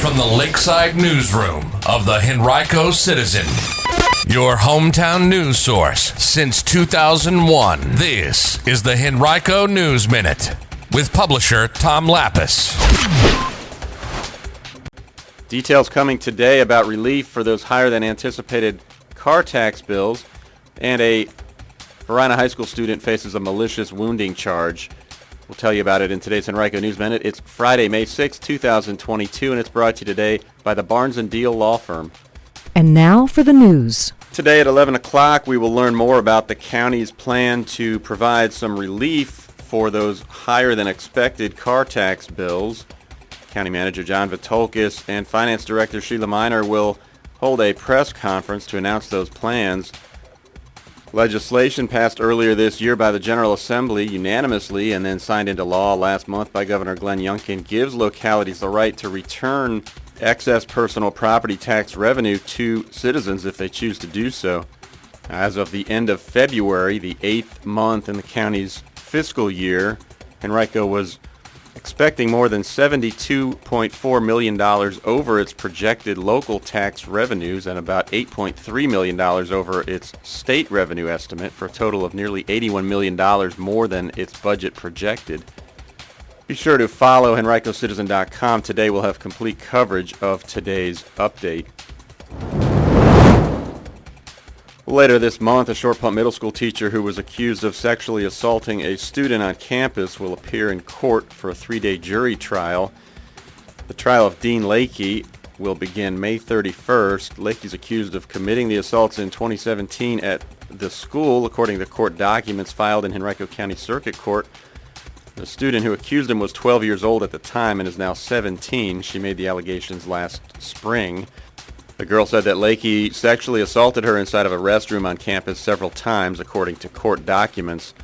from the Lakeside Newsroom of the Henrico Citizen, your hometown news source since 2001. This is the Henrico News Minute with publisher Tom Lapis. Details coming today about relief for those higher than anticipated car tax bills, and a Varina High School student faces a malicious wounding charge. We'll tell you about it in today's Henrico News Minute. It's Friday, May 6, 2022, and it's brought to you today by the Barnes & Deal Law Firm. And now for the news. Today at 11 o'clock, we will learn more about the county's plan to provide some relief for those higher than expected car tax bills. County Manager John Vitolkis and Finance Director Sheila Miner will hold a press conference to announce those plans. Legislation passed earlier this year by the General Assembly unanimously and then signed into law last month by Governor Glenn Youngkin gives localities the right to return excess personal property tax revenue to citizens if they choose to do so. As of the end of February, the 8th month in the county's fiscal year, Henrico was expecting more than $72.4 million over its projected local tax revenues and about $8.3 million over its state revenue estimate, for a total of nearly $81 million more than its budget projected. Be sure to follow HenricoCitizen.com. Today we'll have complete coverage of today's update. Later this month, a Short Pump Middle School teacher who was accused of sexually assaulting a student on campus will appear in court for a 3-day jury trial. The trial of Dean Lakey will begin May 31st. Lakey's accused of committing the assaults in 2017 at the school, according to court documents filed in Henrico County Circuit Court. The student who accused him was 12 years old at the time and is now 17. She made the allegations last spring. The girl said that Lakey sexually assaulted her inside of a restroom on campus several times, according to court documents.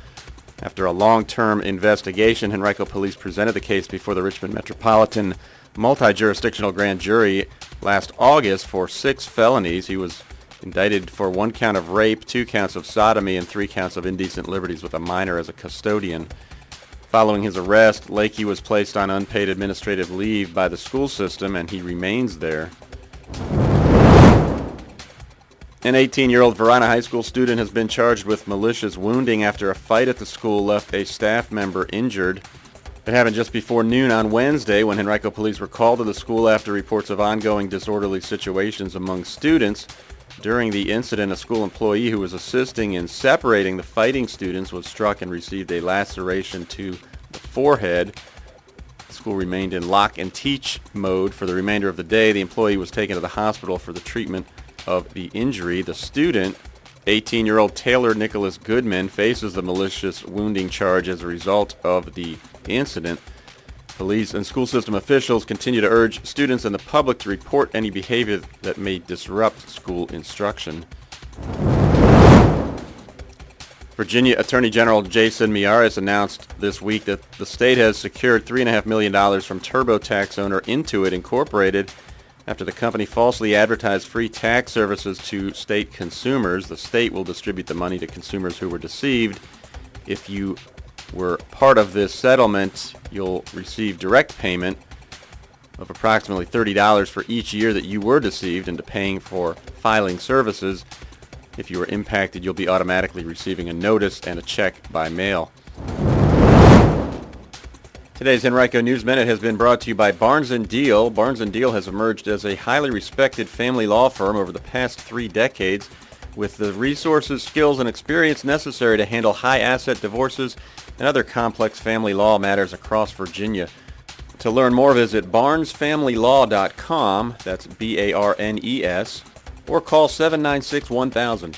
After a long-term investigation, Henrico Police presented the case before the Richmond Metropolitan Multi-Jurisdictional Grand Jury last August for 6 felonies. He was indicted for 1 count of rape, 2 counts of sodomy, and 3 counts of indecent liberties with a minor as a custodian. Following his arrest, Lakey was placed on unpaid administrative leave by the school system, and he remains there. An 18-year-old Varina High School student has been charged with malicious wounding after a fight at the school left a staff member injured. It happened just before noon on Wednesday when Henrico Police were called to the school after reports of ongoing disorderly situations among students. During the incident, a school employee who was assisting in separating the fighting students was struck and received a laceration to the forehead. The school remained in lock and teach mode for the remainder of the day. The employee was taken to the hospital for the treatment of the injury. The student, 18-year-old Taylor Nicholas Goodman, faces the malicious wounding charge as a result of the incident. Police and school system officials continue to urge students and the public to report any behavior that may disrupt school instruction. Virginia Attorney General Jason Miyares announced this week that the state has secured $3.5 million from TurboTax owner Intuit Incorporated after the company falsely advertised free tax services to state consumers. The state will distribute the money to consumers who were deceived. If you were part of this settlement, you'll receive direct payment of approximately $30 for each year that you were deceived into paying for filing services. If you were impacted, you'll be automatically receiving a notice and a check by mail. Today's Henrico News Minute has been brought to you by Barnes & Deal. Barnes & Deal has emerged as a highly respected family law firm over the past 3 decades with the resources, skills, and experience necessary to handle high-asset divorces and other complex family law matters across Virginia. To learn more, visit barnesfamilylaw.com, that's B-A-R-N-E-S, or call 796-1000.